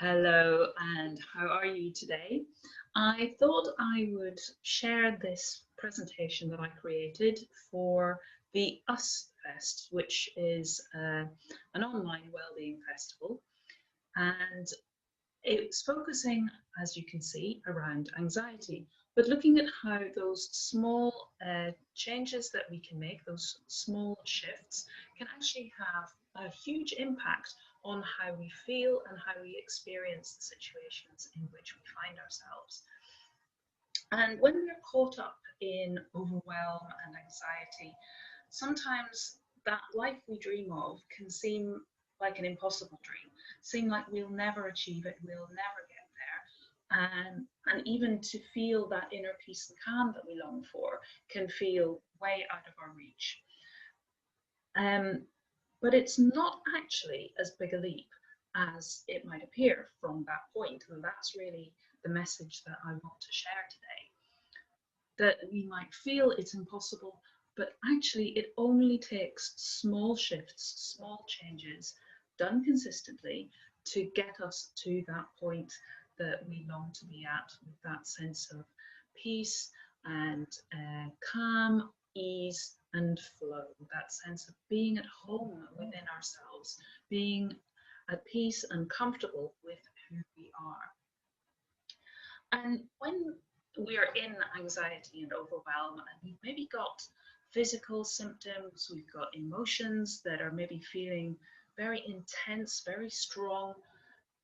Hello, and how are you today? I thought I would share this presentation that I created for the US Fest, which is an online wellbeing festival, and it's focusing, as you can see, around anxiety, but looking at how those small changes that we can make, those small shifts, can actually have a huge impact on how we feel and how we experience the situations in which we find ourselves. And when we're caught up in overwhelm and anxiety, sometimes that life we dream of can seem like an impossible dream, seem like we'll never achieve it, we'll never get there. And even to feel that inner peace and calm that we long for can feel way out of our reach. Um, but it's not actually as big a leap as it might appear from that point. And that's really the message that I want to share today, that we might feel it's impossible, but actually it only takes small shifts, small changes done consistently to get us to that point that we long to be at, with that sense of peace and calm, ease, and flow, that sense of being at home within ourselves, being at peace and comfortable with who we are. And when we're in anxiety and overwhelm, and we've maybe got physical symptoms, we've got emotions that are maybe feeling very intense, very strong,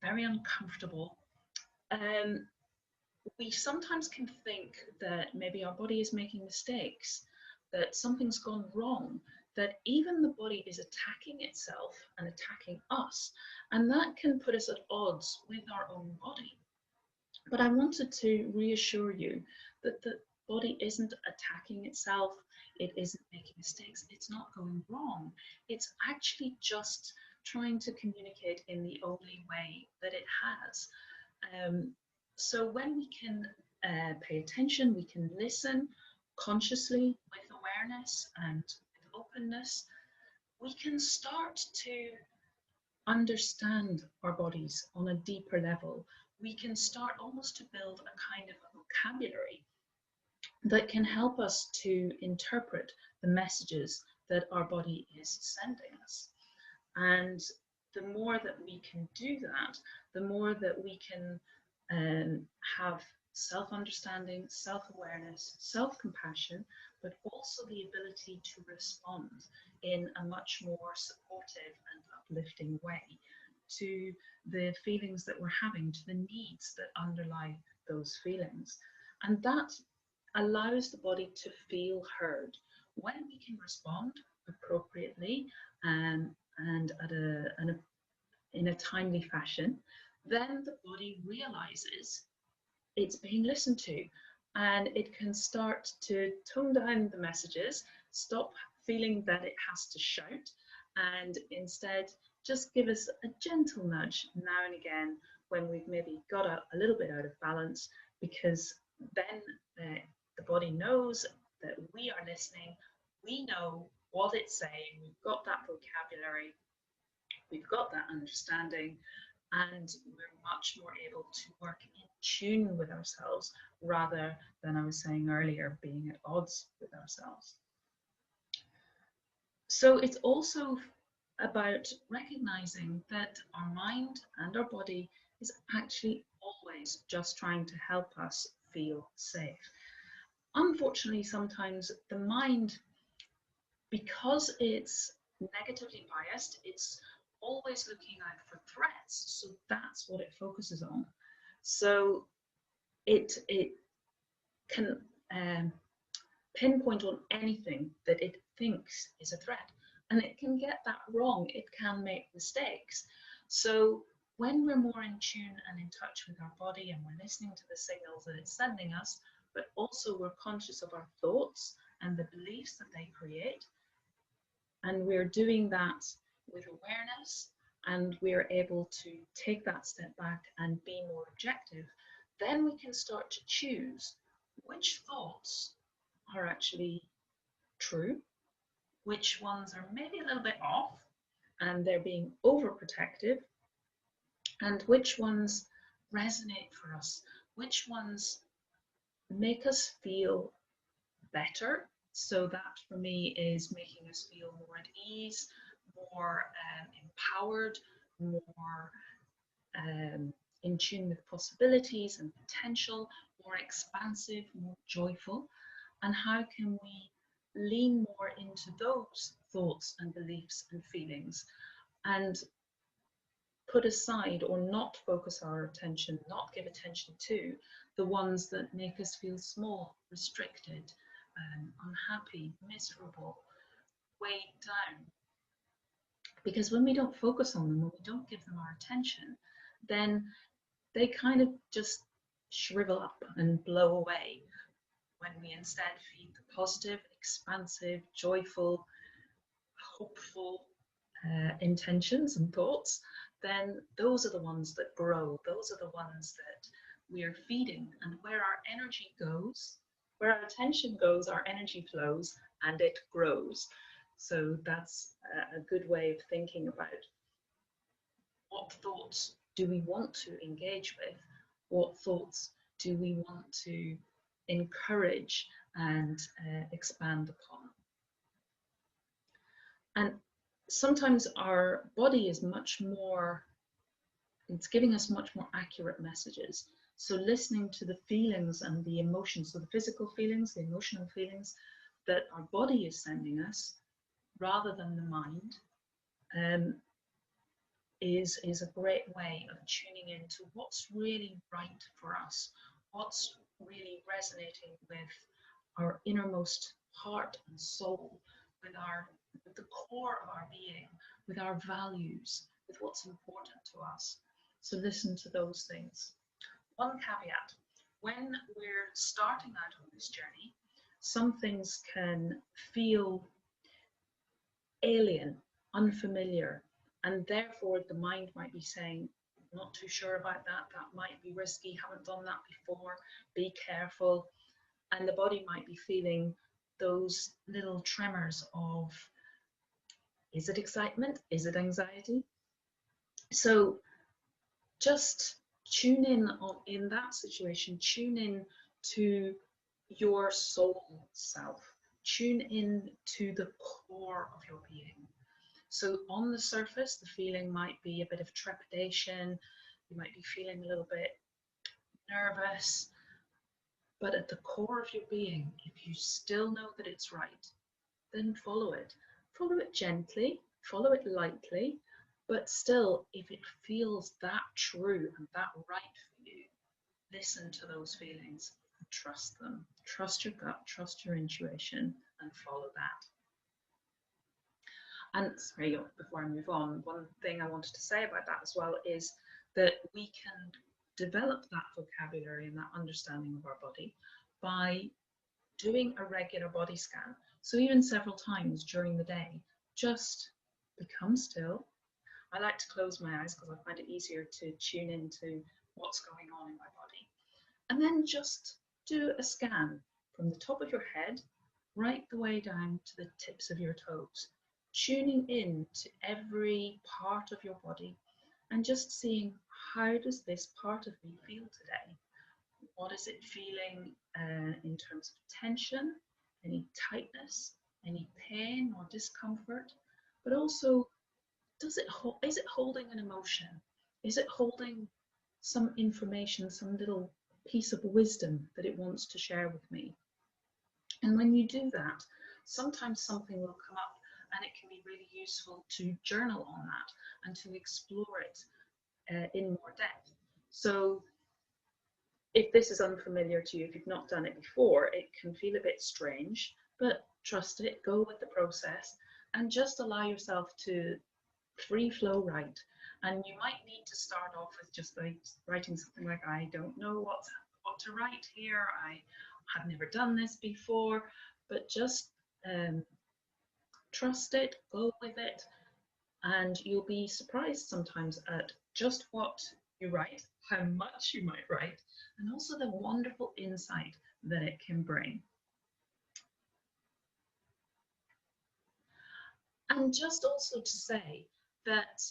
very uncomfortable, um, we sometimes can think that maybe our body is making mistakes, that something's gone wrong, that even the body is attacking itself and attacking us, and that can put us at odds with our own body. But I wanted to reassure you that the body isn't attacking itself, it isn't making mistakes, it's not going wrong. It's actually just trying to communicate in the only way that it has. Um, so when we can pay attention, we can listen consciously with awareness and with openness, we can start to understand our bodies on a deeper level. We can start almost to build a kind of a vocabulary that can help us to interpret the messages that our body is sending us. And the more that we can do that, the more that we can have self understanding, self awareness, self compassion, but also the ability to respond in a much more supportive and uplifting way to the feelings that we're having, to the needs that underlie those feelings. And that allows the body to feel heard. When we can respond appropriately and in a timely fashion, then the body realizes it's being listened to, and it can start to tone down the messages, stop feeling that it has to shout, and instead just give us a gentle nudge now and again when we've maybe got a little bit out of balance, because then the body knows that we are listening, we know what it's saying, we've got that vocabulary, we've got that understanding, and we're much more able to work in tune with ourselves rather than, I was saying earlier, being at odds with ourselves. So it's also about recognizing that our mind and our body is actually always just trying to help us feel safe. Unfortunately, sometimes the mind, because it's negatively biased, it's always looking out for threats. So that's what it focuses on. So it can pinpoint on anything that it thinks is a threat, and it can get that wrong. It can make mistakes. So when we're more in tune and in touch with our body, and we're listening to the signals that it's sending us, but also we're conscious of our thoughts and the beliefs that they create, and we're doing that with awareness, and we're able to take that step back and be more objective, then we can start to choose which thoughts are actually true, which ones are maybe a little bit off and they're being overprotective, and which ones resonate for us, which ones make us feel better. So that for me is making us feel more at ease, more empowered, more in tune with possibilities and potential, more expansive, more joyful. And how can we lean more into those thoughts and beliefs and feelings and put aside or not focus our attention, not give attention to the ones that make us feel small, restricted, unhappy, miserable, weighed down. Because when we don't focus on them, when we don't give them our attention, then they kind of just shrivel up and blow away. When we instead feed the positive, expansive, joyful, hopeful intentions and thoughts, then those are the ones that grow. Those are the ones that we are feeding. And where our energy goes, where our attention goes, our energy flows and it grows. So that's a good way of thinking about what thoughts do we want to engage with? What thoughts do we want to encourage and expand upon? And sometimes our body is much more, it's giving us much more accurate messages. So listening to the feelings and the emotions, so the physical feelings, the emotional feelings that our body is sending us rather than the mind, is a great way of tuning into what's really right for us, what's really resonating with our innermost heart and soul, with the core of our being, with our values, with what's important to us. So listen to those things. One caveat: when we're starting out on this journey, some things can feel alien, unfamiliar, and therefore the mind might be saying, not too sure about that, that might be risky, haven't done that before, be careful. And the body might be feeling those little tremors of, is it excitement? Is it anxiety? So just tune in that situation, tune in to your soul self, tune in to the core of your being. So on the surface, the feeling might be a bit of trepidation, you might be feeling a little bit nervous, but at the core of your being, if you still know that it's right, then follow it. Follow it gently, follow it lightly, but still, if it feels that true and that right for you, listen to those feelings and trust them. Trust your gut, trust your intuition, and follow that. And sorry, before I move on, one thing I wanted to say about that as well is that we can develop that vocabulary and that understanding of our body by doing a regular body scan. So even several times during the day, just become still. I like to close my eyes because I find it easier to tune into what's going on in my body. And then just do a scan from the top of your head right the way down to the tips of your toes, tuning in to every part of your body and just seeing, how does this part of me feel today? What is it feeling in terms of tension, any tightness, any pain or discomfort? But also, is it holding an emotion? Is it holding some information, some little piece of wisdom that it wants to share with me? And when you do that, sometimes something will come up and it can be really useful to journal on that and to explore it in more depth. So if this is unfamiliar to you, if you've not done it before, it can feel a bit strange, but trust it, go with the process, and just allow yourself to free flow write. And you might need to start off with just like writing something like, I don't know what to write here, I have never done this before, but just trust it, go with it, and you'll be surprised sometimes at just what you write, how much you might write, and also the wonderful insight that it can bring. And just also to say that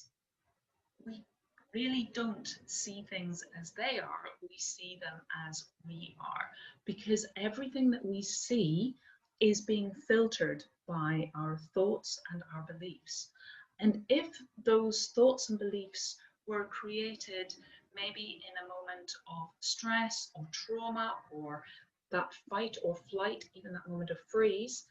we really don't see things as they are, we see them as we are, because everything that we see is being filtered by our thoughts and our beliefs. And if those thoughts and beliefs were created maybe in a moment of stress or trauma or that fight or flight, even that moment of freeze,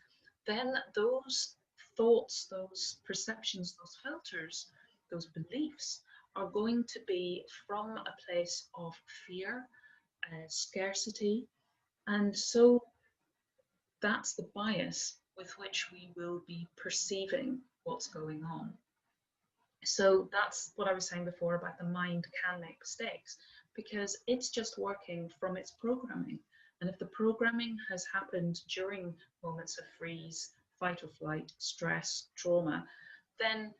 then those thoughts, those perceptions, those filters, those beliefs are going to be from a place of fear, scarcity, and so that's the bias with which we will be perceiving what's going on. So that's what I was saying before about the mind can make mistakes because it's just working from its programming. And if the programming has happened during moments of freeze, fight or flight, stress, trauma, then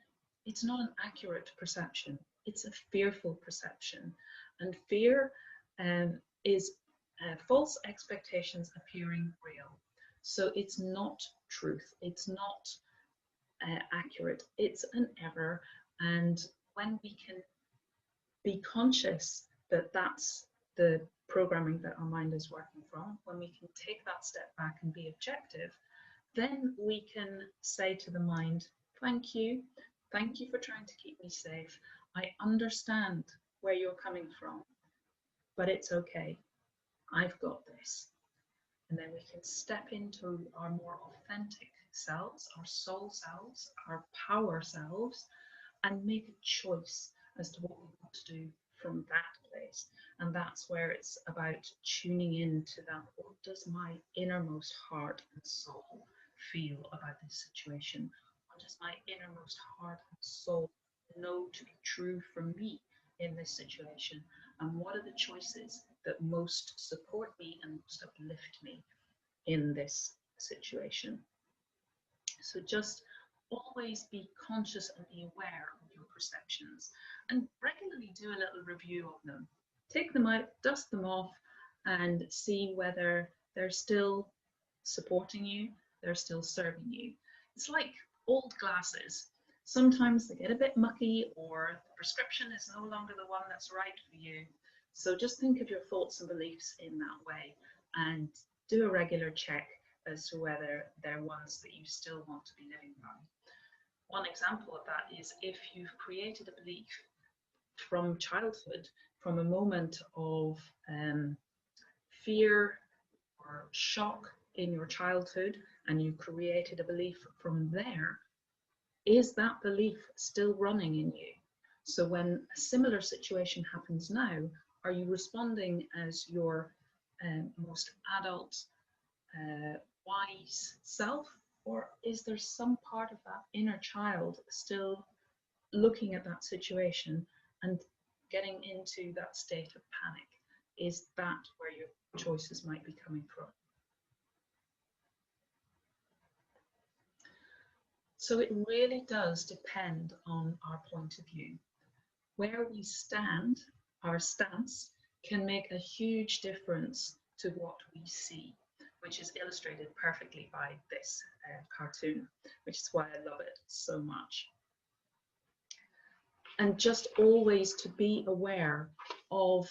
it's not an accurate perception. It's a fearful perception. And fear is false expectations appearing real. So it's not truth. It's not accurate. It's an error. And when we can be conscious that that's the programming that our mind is working from, when we can take that step back and be objective, then we can say to the mind, thank you for trying to keep me safe. I understand where you're coming from, but it's okay. I've got this. And then we can step into our more authentic selves, our soul selves, our power selves, and make a choice as to what we want to do from that place. And that's where it's about tuning into that. What does my innermost heart and soul feel about this situation? What does my innermost heart and soul know to be true for me in this situation? And what are the choices that most support me and most uplift me in this situation? So just always be conscious and be aware of your perceptions and regularly do a little review of them. Take them out, dust them off, and see whether they're still supporting you, they're still serving you. It's like old glasses. Sometimes they get a bit mucky or the prescription is no longer the one that's right for you. So just think of your thoughts and beliefs in that way and do a regular check as to whether they're ones that you still want to be living by. One example of that is if you've created a belief from childhood, from a moment of fear or shock in your childhood, and you created a belief from there, is that belief still running in you? So when a similar situation happens now, are you responding as your most adult, wise self, or is there some part of that inner child still looking at that situation and getting into that state of panic? Is that where your choices might be coming from? So it really does depend on our point of view. Where we stand, our stance, can make a huge difference to what we see, which is illustrated perfectly by this cartoon, which is why I love it so much. And just always to be aware of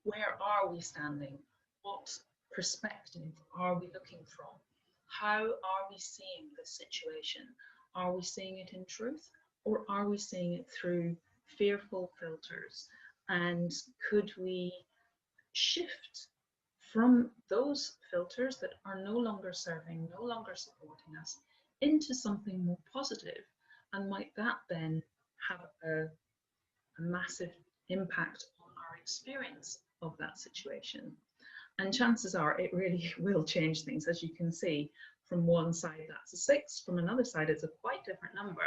where are we standing, what perspective are we looking from, how are we seeing the situation, are we seeing it in truth or are we seeing it through fearful filters, and could we shift from those filters that are no longer serving, no longer supporting us, into something more positive, and might that then have a massive impact on our experience of that situation? And chances are it really will change things. As you can see, from one side that's a 6, from another side it's a quite different number,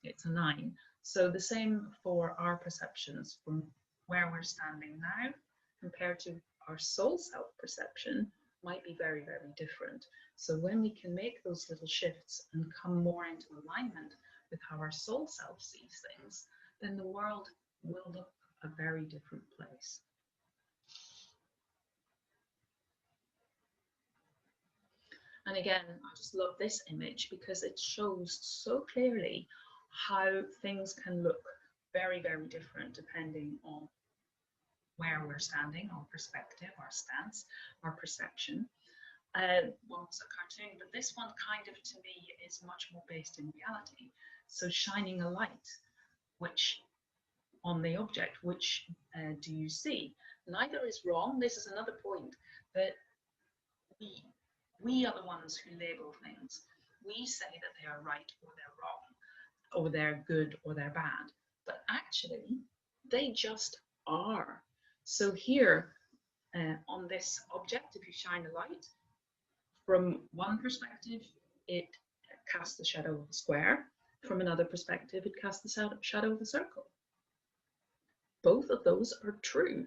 it's a 9. So the same for our perceptions, from where we're standing now compared to our soul self perception might be very, very different. So when we can make those little shifts and come more into alignment with how our soul self sees things, then the world will look a very different place. And again, I just love this image because it shows so clearly how things can look very, very different depending on where we're standing, our perspective, our stance, our perception. One was a cartoon, but this one kind of, to me, is much more based in reality. So shining a light, which on the object, which do you see? Neither is wrong. This is another point, that we are the ones who label things. We say that they are right or they're wrong, or they're good or they're bad, but actually they just are. So here on this object, if you shine a light, from one perspective, it casts the shadow of a square. From another perspective, it casts the shadow of a circle. Both of those are true.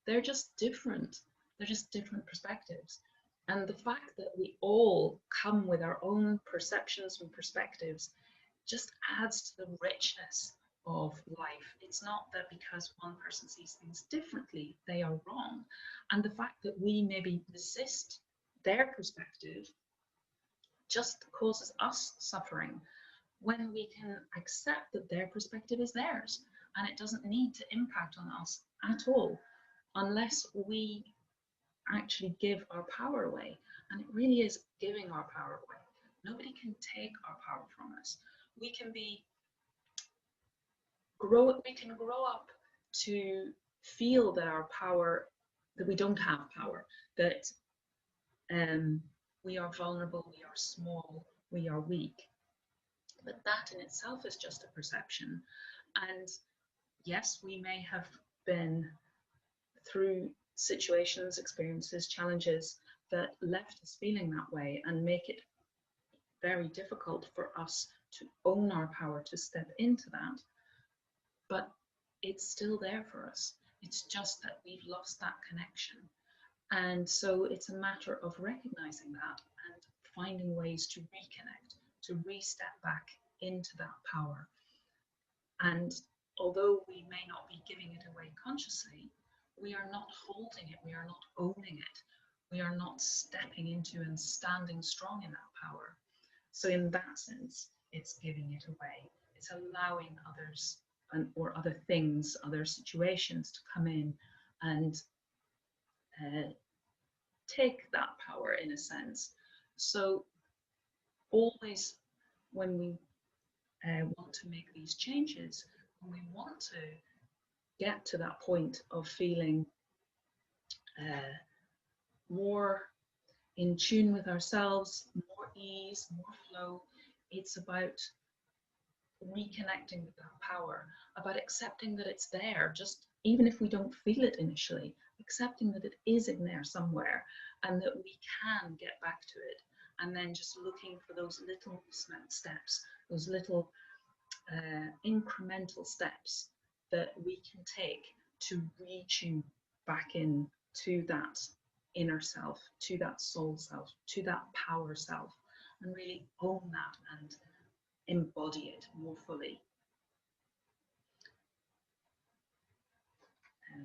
They're just different. They're just different perspectives. And the fact that we all come with our own perceptions and perspectives just adds to the richness of life. It's not that because one person sees things differently, they are wrong. And the fact that we maybe resist their perspective just causes us suffering, when we can accept that their perspective is theirs and it doesn't need to impact on us at all, unless we actually give our power away. And it really is giving our power away. Nobody can take our power from us. We can grow up to feel that our power, that we don't have power, that we are vulnerable, we are small, we are weak. But that in itself is just a perception. And yes, we may have been through situations, experiences, challenges that left us feeling that way and make it very difficult for us to own our power, to step into that. But it's still there for us. It's just that we've lost that connection. And so it's a matter of recognizing that and finding ways to reconnect, to re-step back into that power. And although we may not be giving it away consciously, we are not holding it, we are not owning it, we are not stepping into and standing strong in that power. So in that sense, it's giving it away. It's allowing others or other things, other situations to come in and take that power in a sense. So always when we want to make these changes, when we want to get to that point of feeling more in tune with ourselves, more ease, more flow, it's about reconnecting with that power, about accepting that it's there, just even if we don't feel it initially, accepting that it is in there somewhere and that we can get back to it, and then just looking for those little steps, those little incremental steps that we can take to retune back in to that inner self, to that soul self, to that power self, and really own that and embody it more fully.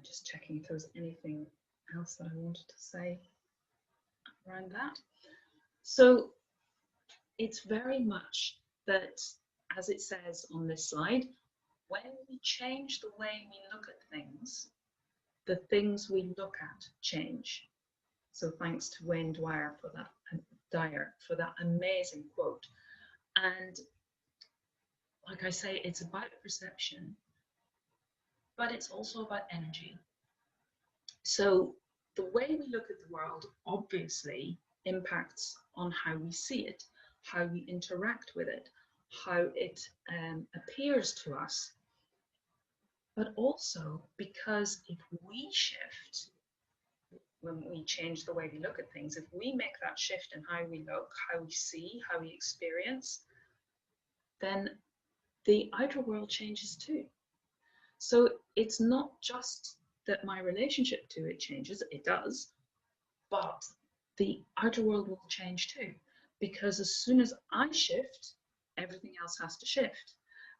Just checking if there was anything else that I wanted to say around that. So it's very much that, as it says on this slide, when we change the way we look at things, the things we look at change. So thanks to Wayne Dyer for that amazing quote. And like I say, it's about perception, but it's also about energy. So the way we look at the world obviously impacts on how we see it, how we interact with it, how it appears to us. But also because if we shift, when we change the way we look at things, if we make that shift in how we look, how we see, how we experience, then the outer world changes too. So it's not just that my relationship to it changes, it does, but the outer world will change too. Because as soon as I shift, everything else has to shift.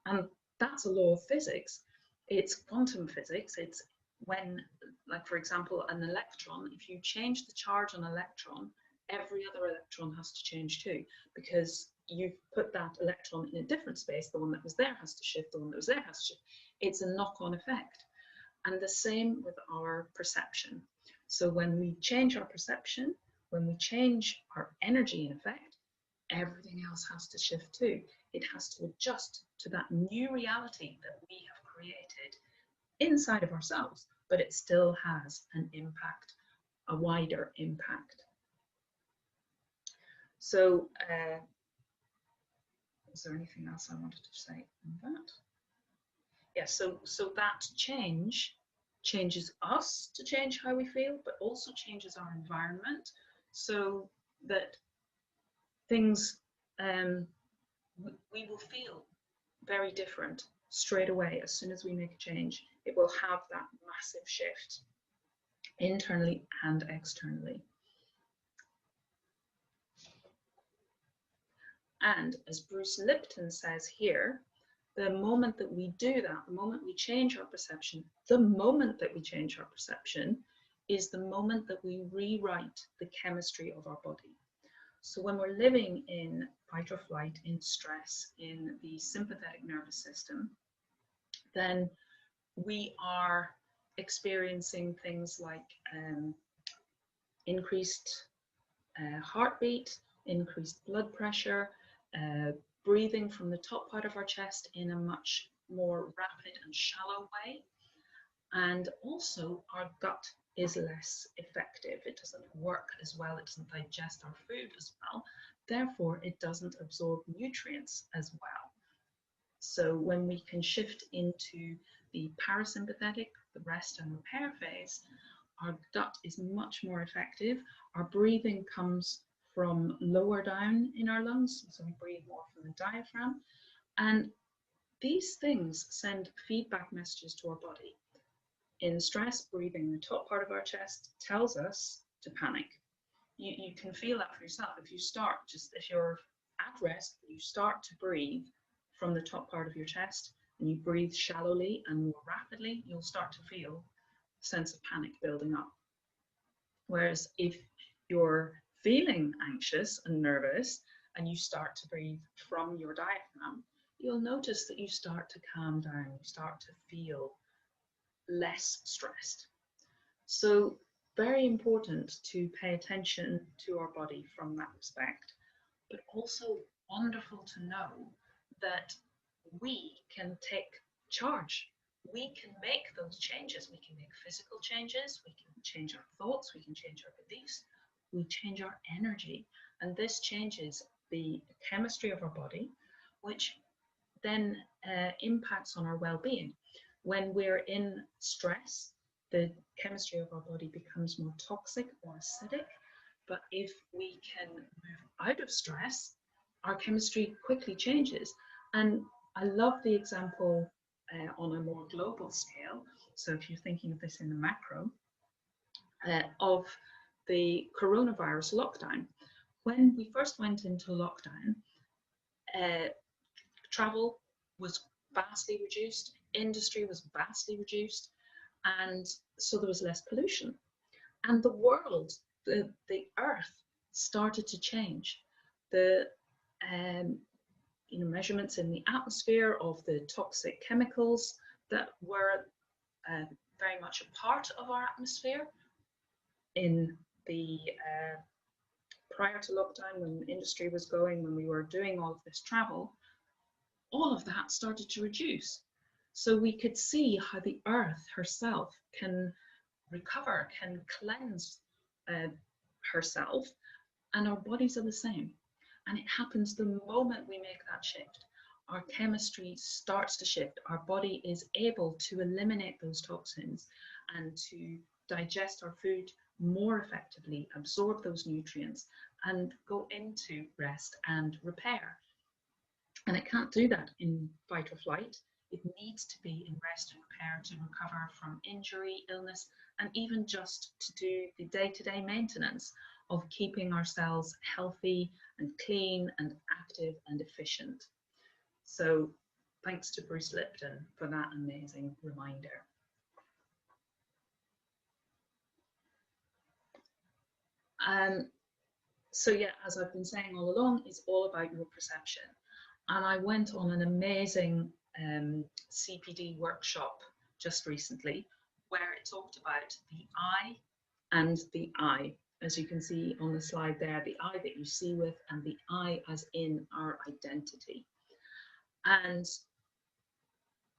And that's a law of physics. It's quantum physics. It's when, like for example, an electron, if you change the charge on an electron, every other electron has to change too, because you've put that electron in a different space, the one that was there has to shift, the one that was there has to shift. It's a knock-on effect. And the same with our perception. So when we change our perception, when we change our energy in effect, everything else has to shift too. It has to adjust to that new reality that we have created inside of ourselves, but it still has an impact, a wider impact. So, is there anything else I wanted to say on that? Yes, so that changes us to change how we feel, but also changes our environment, so that things, we will feel very different straight away. As soon as we make a change, it will have that massive shift internally and externally. And as Bruce Lipton says here, the moment that we do that, the moment we change our perception, the moment that we change our perception is the moment that we rewrite the chemistry of our body. So when we're living in fight or flight, in stress, in the sympathetic nervous system, then we are experiencing things like increased heartbeat, increased blood pressure, breathing from the top part of our chest in a much more rapid and shallow way. And also our gut is less effective. It doesn't work as well. It doesn't digest our food as well. Therefore, it doesn't absorb nutrients as well. So when we can shift into the parasympathetic, the rest and repair phase, our gut is much more effective. Our breathing comes from lower down in our lungs, so we breathe more from the diaphragm. And these things send feedback messages to our body. In stress, breathing the top part of our chest tells us to panic. You can feel that for yourself. If you start, if you're at rest, you start to breathe from the top part of your chest and you breathe shallowly and more rapidly, you'll start to feel a sense of panic building up. Whereas if you're feeling anxious and nervous and you start to breathe from your diaphragm, you'll notice that you start to calm down, you start to feel less stressed. So very important to pay attention to our body from that respect, but also wonderful to know that we can take charge. We can make those changes. We can make physical changes, we can change our thoughts, we can change our beliefs, we change our energy, and this changes the chemistry of our body, which then impacts on our well-being. When we're in stress, the chemistry of our body becomes more toxic or acidic, but if we can move out of stress, our chemistry quickly changes. And I love the example on a more global scale, so if you're thinking of this in the macro, of the coronavirus lockdown. When we first went into lockdown, travel was vastly reduced, industry was vastly reduced, and so there was less pollution. And the world, the earth started to change. The measurements in the atmosphere of the toxic chemicals that were very much a part of our atmosphere in the prior to lockdown, when industry was going, when we were doing all of this travel, all of that started to reduce. So we could see how the earth herself can recover, can cleanse herself, and our bodies are the same. And it happens the moment we make that shift. Our chemistry starts to shift. Our body is able to eliminate those toxins and to digest our food more effectively, absorb those nutrients, and go into rest and repair. And it can't do that in fight or flight. It needs to be in rest and repair to recover from injury, illness, and even just to do the day-to-day maintenance of keeping ourselves healthy and clean and active and efficient. So thanks to Bruce Lipton for that amazing reminder. So yeah, as I've been saying all along, it's all about your perception. And I went on an amazing CPD workshop just recently where it talked about the I and the I. As you can see on the slide there, the I that you see with and the I as in our identity. And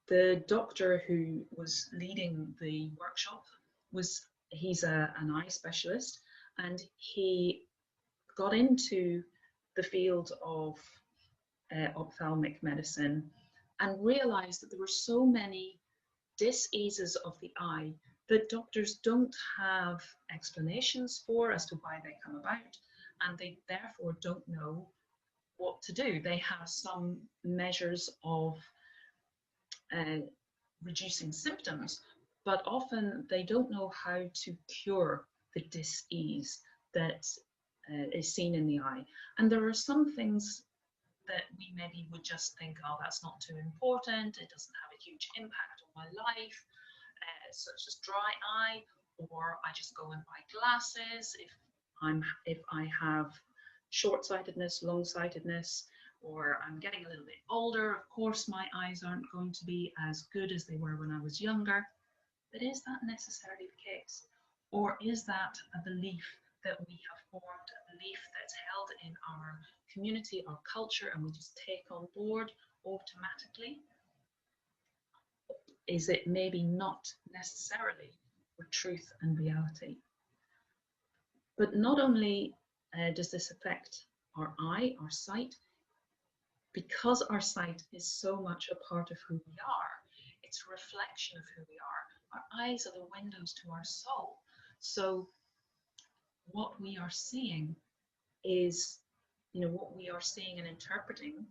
the doctor who was leading the workshop he's an eye specialist, and he got into the field of ophthalmic medicine and realized that there were so many diseases of the eye that doctors don't have explanations for as to why they come about, and they therefore don't know what to do. They have some measures of uh, reducing symptoms, but often they don't know how to cure the dis-ease that is seen in the eye. And there are some things that we maybe would just think, oh, that's not too important, it doesn't have a huge impact on my life, such as dry eye, or I just go and buy glasses if I have short-sightedness, long-sightedness, or I'm getting a little bit older. Of course, my eyes aren't going to be as good as they were when I was younger. But is that necessarily the case? Or is that a belief that we have formed, a belief that's held in our community, our culture, and we just take on board automatically? Is it maybe not necessarily for truth and reality? But not only does this affect our eye, our sight, because our sight is so much a part of who we are, it's a reflection of who we are. Our eyes are the windows to our soul. So what we are seeing is, what we are seeing and interpreting,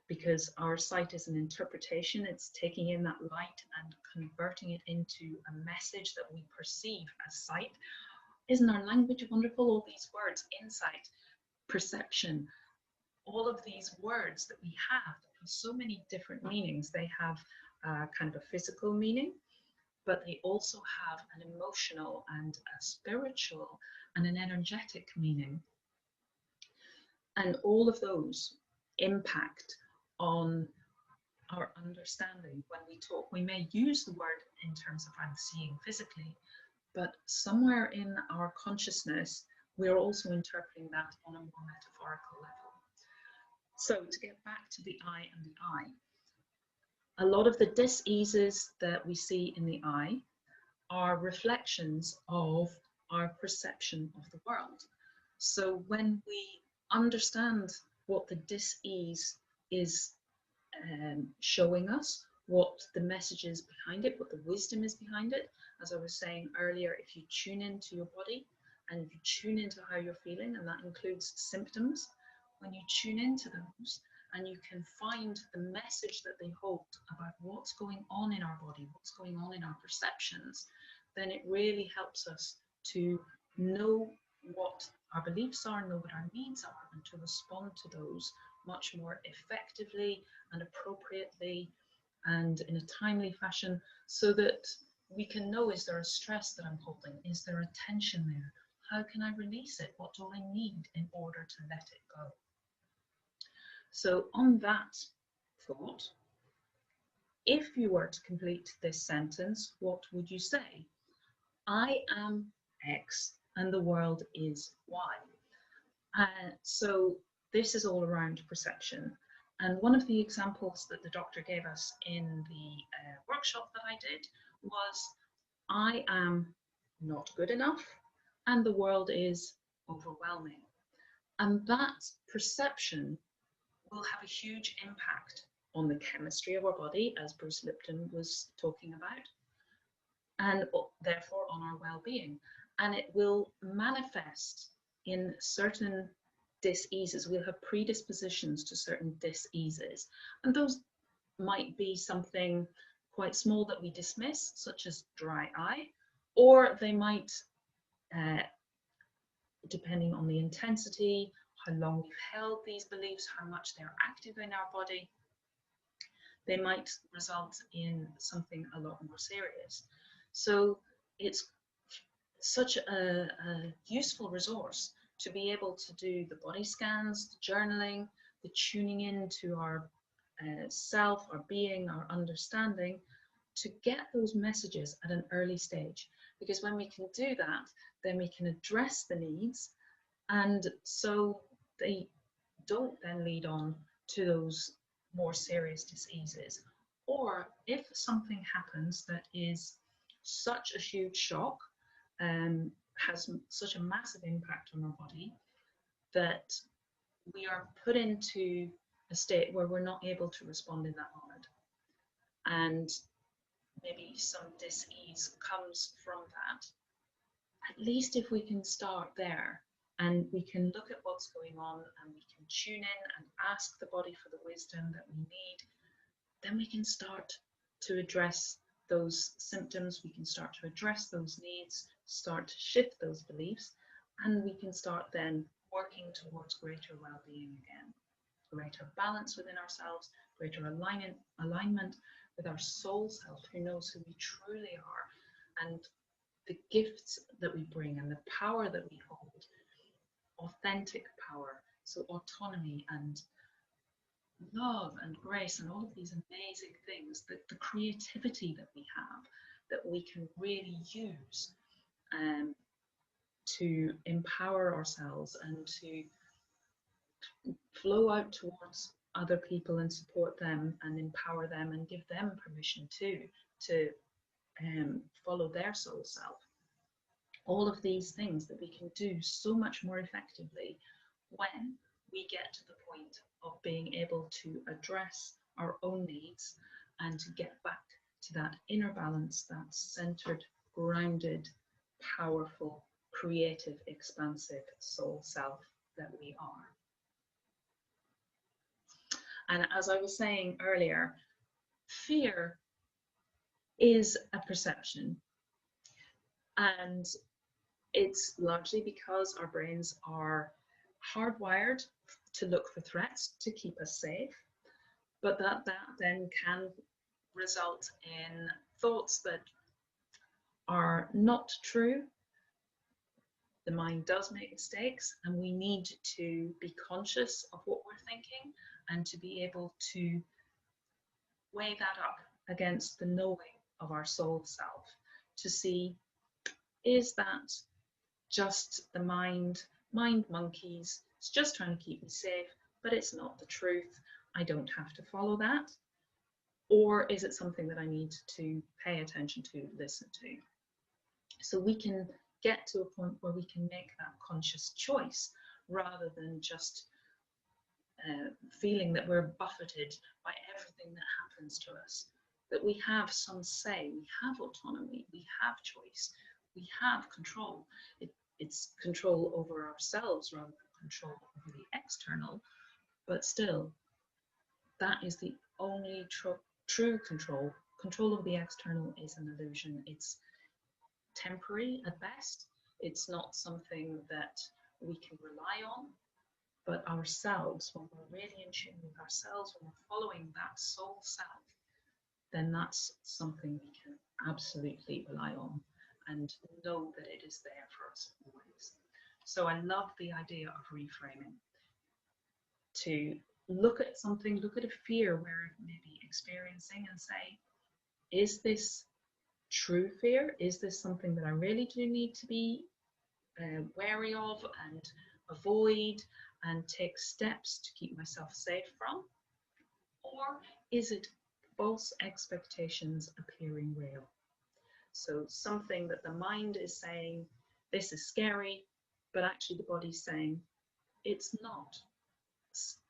because our sight is an interpretation. It's taking in that light and converting it into a message that we perceive as sight. Isn't our language wonderful? All these words, insight, perception, all of these words that we have so many different meanings. They have kind of a physical meaning, but they also have an emotional and a spiritual and an energetic meaning. And all of those impact on our understanding. When we talk, we may use the word in terms of I'm seeing physically, but somewhere in our consciousness, we're also interpreting that on a more metaphorical level. So to get back to the I and the I, a lot of the dis-eases that we see in the eye are reflections of our perception of the world. So when we understand what the dis-ease is showing us, what the message is behind it, what the wisdom is behind it, as I was saying earlier, if you tune into your body and you tune into how you're feeling, and that includes symptoms, when you tune into those and you can find the message that they hold about what's going on in our body, what's going on in our perceptions, then it really helps us to know what our beliefs are, know what our needs are, and to respond to those much more effectively and appropriately and in a timely fashion, so that we can know, is there a stress that I'm holding? Is there a tension there? How can I release it? What do I need in order to let it go? So on that thought, if you were to complete this sentence, what would you say? I am X and the world is Y. So this is all around perception. And one of the examples that the doctor gave us in the workshop that I did was, I am not good enough and the world is overwhelming. And that perception will have a huge impact on the chemistry of our body, as Bruce Lipton was talking about, and therefore on our well-being. And it will manifest in certain dis-eases. We'll have predispositions to certain dis-eases, and those might be something quite small that we dismiss, such as dry eye, or they might, depending on the intensity, how long we've held these beliefs, how much they're active in our body, they might result in something a lot more serious. So it's such a useful resource to be able to do the body scans, the journaling, the tuning in to our self, our being, our understanding, to get those messages at an early stage. Because when we can do that, then we can address the needs, and so they don't then lead on to those more serious diseases. Or if something happens that is such a huge shock, has such a massive impact on our body, that we are put into a state where we're not able to respond in that moment. And maybe some dis-ease comes from that. At least if we can start there and we can look at what's going on and we can tune in and ask the body for the wisdom that we need, then we can start to address those symptoms, we can start to address those needs, start to shift those beliefs, and we can start then working towards greater well-being again, greater balance within ourselves, greater alignment with our soul self, who knows who we truly are, and the gifts that we bring and the power that we hold, authentic power, so autonomy and love and grace and all of these amazing things, that the creativity that we have, that we can really use to empower ourselves and to flow out towards other people and support them and empower them and give them permission to follow their soul self. All of these things that we can do so much more effectively when we get to the point of being able to address our own needs and to get back to that inner balance, that centered, grounded, powerful, creative, expansive soul self that we are. And as I was saying earlier, fear is a perception, and it's largely because our brains are hardwired to look for threats to keep us safe, but that then can result in thoughts that are not true. The mind does make mistakes, and we need to be conscious of what we're thinking and to be able to weigh that up against the knowing of our soul self to see, is that just the mind monkeys? It's just trying to keep me safe, but it's not the truth. I don't have to follow that. Or is it something that I need to pay attention to, listen to? So we can get to a point where we can make that conscious choice rather than just feeling that we're buffeted by everything that happens to us. That we have some say, we have autonomy, we have choice, we have control. It's control over ourselves rather than control over the external, but still, that is the only true control. Control of the external is an illusion. It's temporary at best. It's not something that we can rely on, but ourselves, when we're really in tune with ourselves, when we're following that soul self, then that's something we can absolutely rely on and know that it is there for us always. So I love the idea of reframing. To look at something, look at a fear we're maybe experiencing and say, is this true fear? Is this something that I really do need to be wary of and avoid and take steps to keep myself safe from? Or is it false expectations appearing real? So something that the mind is saying, this is scary, but actually the body's saying, it's not.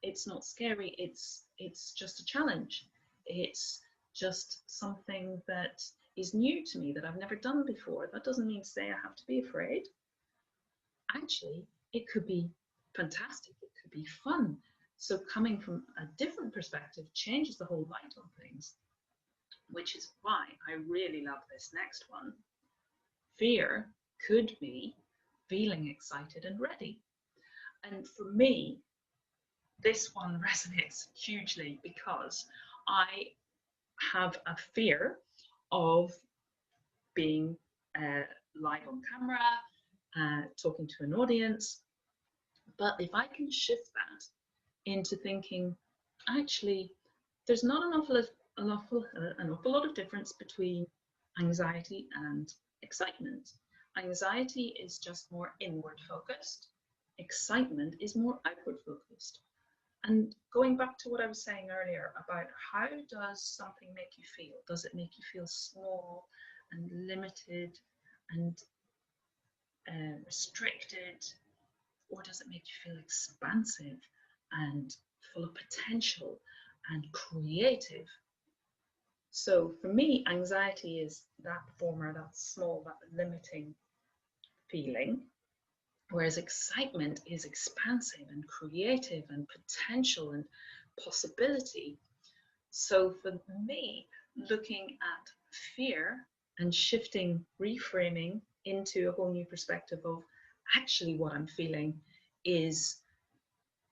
It's not scary, it's just a challenge. It's just something that is new to me that I've never done before. That doesn't mean to say I have to be afraid. Actually, it could be fantastic, it could be fun. So coming from a different perspective changes the whole light on things, which is why I really love this next one. Fear could be feeling excited and ready. And for me, this one resonates hugely because I have a fear of being live on camera, talking to an audience. But if I can shift that into thinking, actually, there's not an awful lot of difference between anxiety and excitement. Anxiety is just more inward focused. Excitement is more outward focused. And going back to what I was saying earlier about how does something make you feel? Does it make you feel small and limited and restricted? Or does it make you feel expansive and full of potential and creative? So for me, anxiety is that former, that small, that limiting feeling, whereas excitement is expansive and creative and potential and possibility. So for me, looking at fear and shifting, reframing into a whole new perspective of actually what I'm feeling is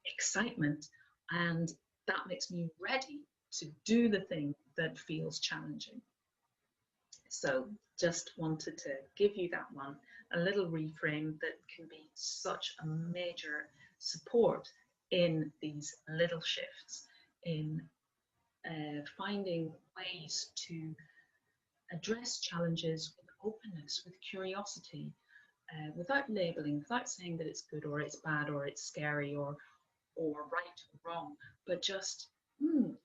excitement, and that makes me ready to do the thing that feels challenging. So just wanted to give you that one, a little reframe that can be such a major support in these little shifts, in finding ways to address challenges with openness, with curiosity, without labeling, without saying that it's good or it's bad or it's scary or right or wrong, but just,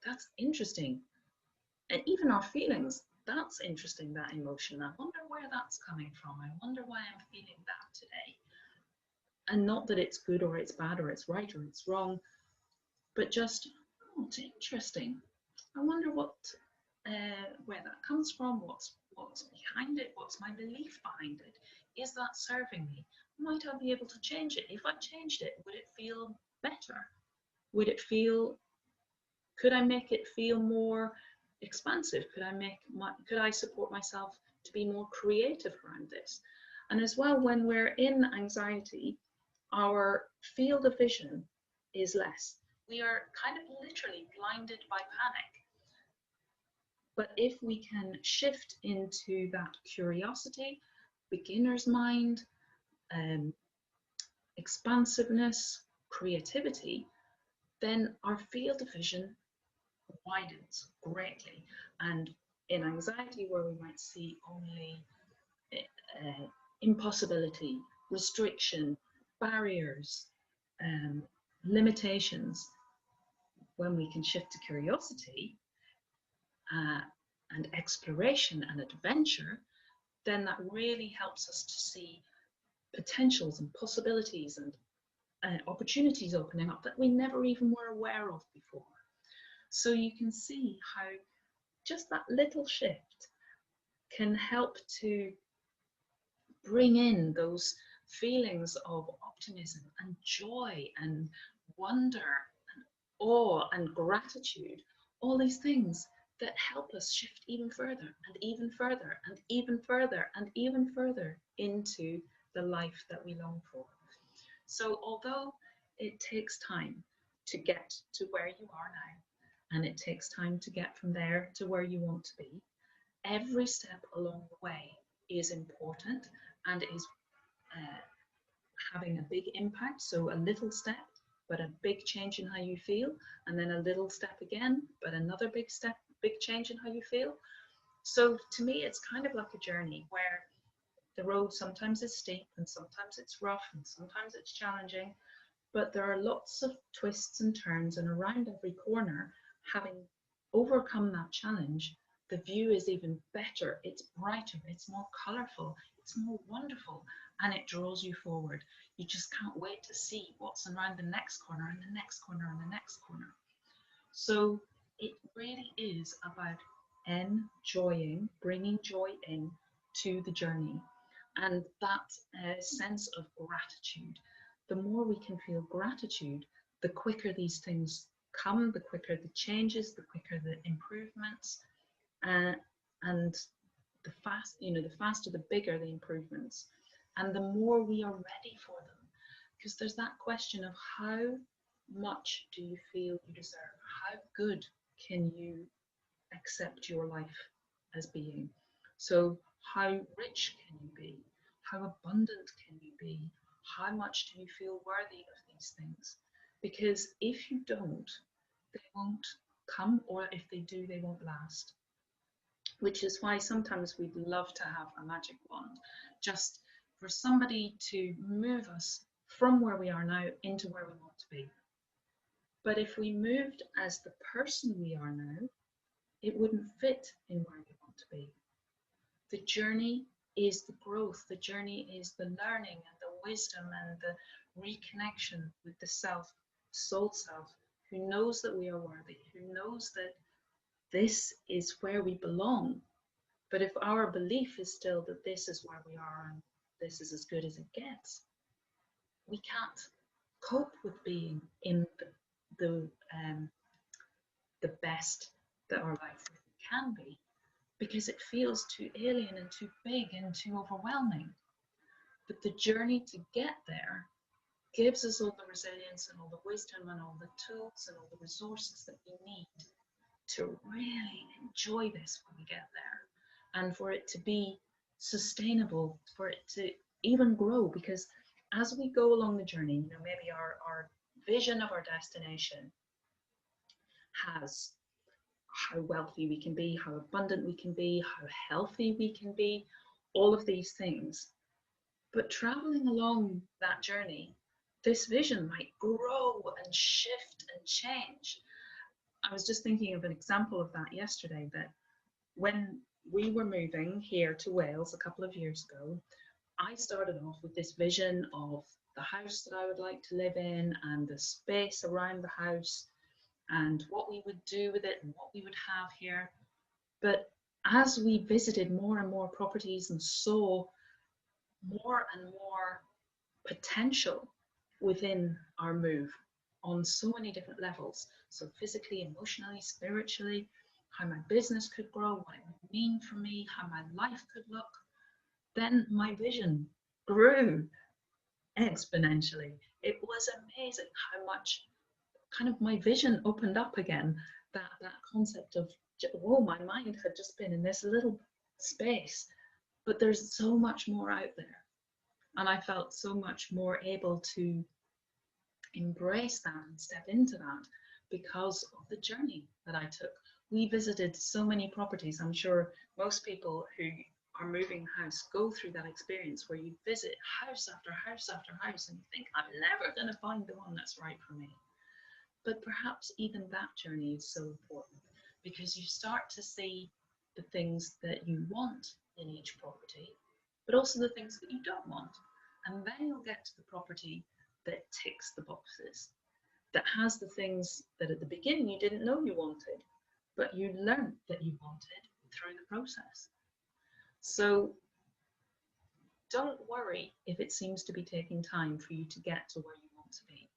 that's interesting. And even our feelings, that's interesting, that emotion. I wonder where that's coming from. I wonder why I'm feeling that today. And not that it's good or it's bad or it's right or it's wrong, but just, oh, it's interesting. I wonder what, where that comes from, what's behind it, what's my belief behind it? Is that serving me? Might I be able to change it? If I changed it, would it feel better? Would it feel, could I make it feel more expansive? Could I support myself to be more creative around this? And as well, when we're in anxiety, our field of vision is less. We are kind of literally blinded by panic. But if we can shift into that curiosity, beginner's mind, expansiveness, creativity, then our field of vision widens greatly. And in anxiety, where we might see only impossibility, restriction, barriers, limitations, when we can shift to curiosity and exploration and adventure, then that really helps us to see potentials and possibilities and opportunities opening up that we never even were aware of before. So you can see how just that little shift can help to bring in those feelings of optimism and joy and wonder and awe and gratitude, all these things that help us shift even further and even further and even further and even further into the life that we long for. So although it takes time to get to where you are now, and it takes time to get from there to where you want to be, every step along the way is important and is having a big impact. So a little step, but a big change in how you feel, and then a little step again, but another big step, big change in how you feel. So to me, it's kind of like a journey where the road sometimes is steep and sometimes it's rough and sometimes it's challenging, but there are lots of twists and turns, and around every corner, having overcome that challenge, the view is even better, it's brighter, it's more colourful, it's more wonderful, and it draws you forward. You just can't wait to see what's around the next corner and the next corner and the next corner. So it really is about enjoying, bringing joy in to the journey, and that sense of gratitude. The more we can feel gratitude, the quicker these things come, the quicker the changes, the quicker the improvements, and the faster, the bigger the improvements, and the more we are ready for them. Because there's that question of how much do you feel you deserve? How good can you accept your life as being? So how rich can you be? How abundant can you be? How much do you feel worthy of these things? Because if you don't, they won't come, or if they do, they won't last. Which is why sometimes we'd love to have a magic wand, just for somebody to move us from where we are now into where we want to be. But if we moved as the person we are now, it wouldn't fit in where we want to be. The journey is the growth, the journey is the learning and the wisdom and the reconnection with the self, soul self, who knows that we are worthy, who knows that this is where we belong. But if our belief is still that this is where we are and this is as good as it gets, we can't cope with being in the best that our life can be, because it feels too alien and too big and too overwhelming. But the journey to get there gives us all the resilience and all the wisdom and all the tools and all the resources that we need to really enjoy this when we get there, and for it to be sustainable, for it to even grow. Because as we go along the journey, you know, maybe our vision of our destination has how wealthy we can be, how abundant we can be, how healthy we can be, all of these things. But traveling along that journey, this vision might grow and shift and change. I was just thinking of an example of that yesterday, that when we were moving here to Wales a couple of years ago, I started off with this vision of the house that I would like to live in and the space around the house and what we would do with it and what we would have here. But as we visited more and more properties and saw more and more potential within our move on so many different levels, so physically, emotionally, spiritually, how my business could grow, what it would mean for me, how my life could look, then my vision grew exponentially. It was amazing how much kind of my vision opened up again. That concept of, whoa, my mind had just been in this little space, but there's so much more out there. And I felt so much more able to embrace that and step into that because of the journey that I took. We visited so many properties. I'm sure most people who are moving house go through that experience where you visit house after house after house and you think, I'm never going to find the one that's right for me. But perhaps even that journey is so important, because you start to see the things that you want in each property, but also the things that you don't want. And then you'll get to the property that ticks the boxes, that has the things that at the beginning you didn't know you wanted, but you learned that you wanted through the process. So don't worry if it seems to be taking time for you to get to where you want to be.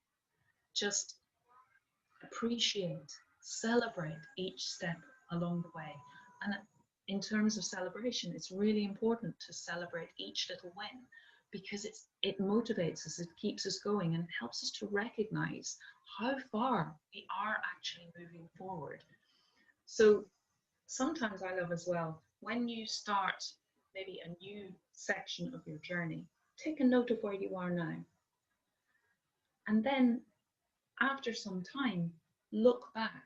Just appreciate, celebrate each step along the way. And in terms of celebration, it's really important to celebrate each little win, because it motivates us, it keeps us going, and it helps us to recognize how far we are actually moving forward. So sometimes I love as well, when you start maybe a new section of your journey, take a note of where you are now. And then after some time, look back,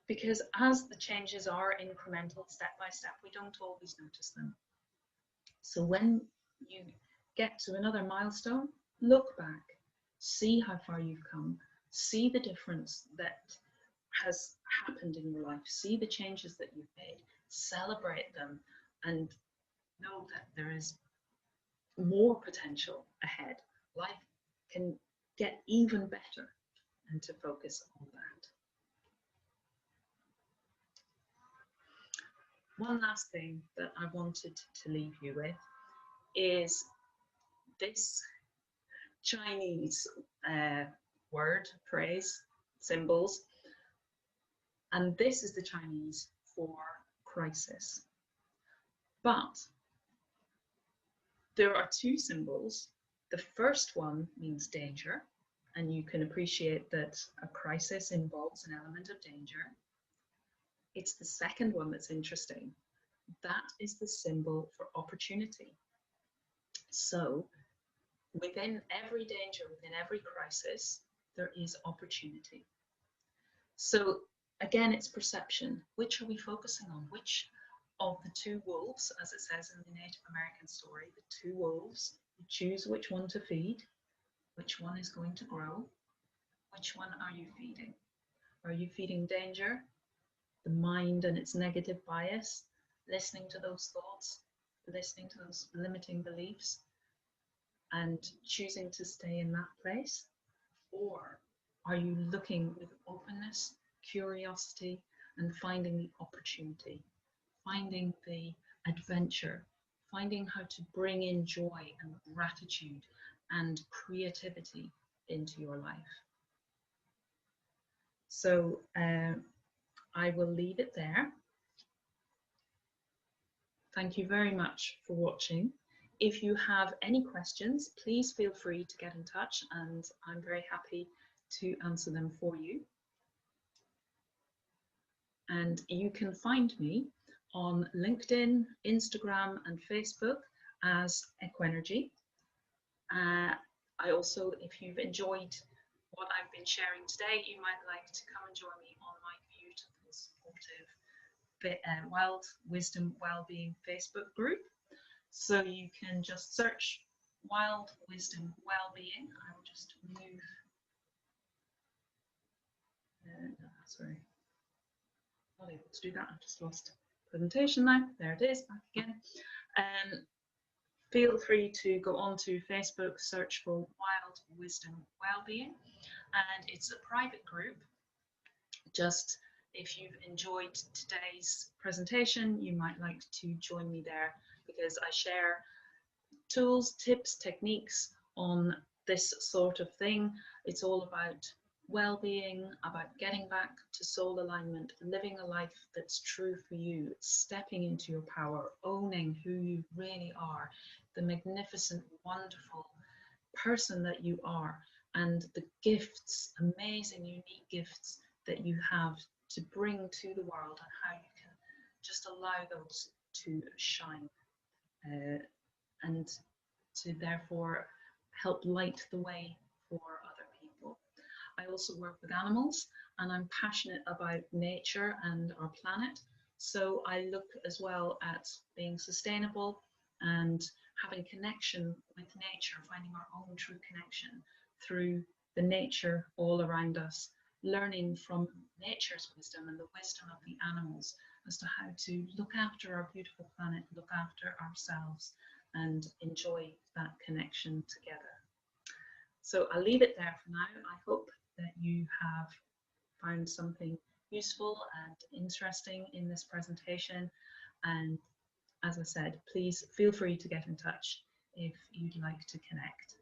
because as the changes are incremental, step by step, we don't always notice them. So when you get to another milestone, look back, see how far you've come, see the difference that has happened in your life, see the changes that you've made, celebrate them, and know that there is more potential ahead. Life can get even better, and to focus on that. One last thing that I wanted to leave you with is this Chinese word, phrase, symbols. And this is the Chinese for crisis. But there are two symbols. The first one means danger, and you can appreciate that a crisis involves an element of danger. It's the second one that's interesting. That is the symbol for opportunity. So within every danger, within every crisis, there is opportunity. So again, it's perception. Which are we focusing on? Which of the two wolves, as it says in the Native American story, the two wolves, you choose which one to feed, which one is going to grow, which one are you feeding? Are you feeding danger, the mind and its negative bias, listening to those thoughts, listening to those limiting beliefs, and choosing to stay in that place? Or are you looking with openness, curiosity, and finding the opportunity, finding the adventure, finding how to bring in joy and gratitude and creativity into your life? So I will leave it there. Thank you very much for watching. If you have any questions, please feel free to get in touch, and I'm very happy to answer them for you. And you can find me on LinkedIn, Instagram, and Facebook as Equenergy. I also, if you've enjoyed what I've been sharing today, you might like to come and join me on my beautiful, supportive Wild Wisdom Wellbeing Facebook group. So you can just search Wild Wisdom Wellbeing. I will just move. Sorry, not able to do that. I've just lost presentation now. There it is, back again. Feel free to go onto Facebook, search for Wild Wisdom Wellbeing, and it's a private group. Just if you've enjoyed today's presentation, you might like to join me there, because I share tools, tips, techniques on this sort of thing. It's all about well-being, about getting back to soul alignment, living a life that's true for you, stepping into your power, owning who you really are, the magnificent, wonderful person that you are, and the gifts, amazing, unique gifts that you have to bring to the world, and how you can just allow those to shine and to therefore help light the way for other people. I also work with animals, and I'm passionate about nature and our planet. So I look as well at being sustainable and having connection with nature, finding our own true connection through the nature all around us, learning from nature's wisdom and the wisdom of the animals as to how to look after our beautiful planet, look after ourselves, and enjoy that connection together. So I'll leave it there for now. I hope that you have found something useful and interesting in this presentation. And as I said, please feel free to get in touch if you'd like to connect.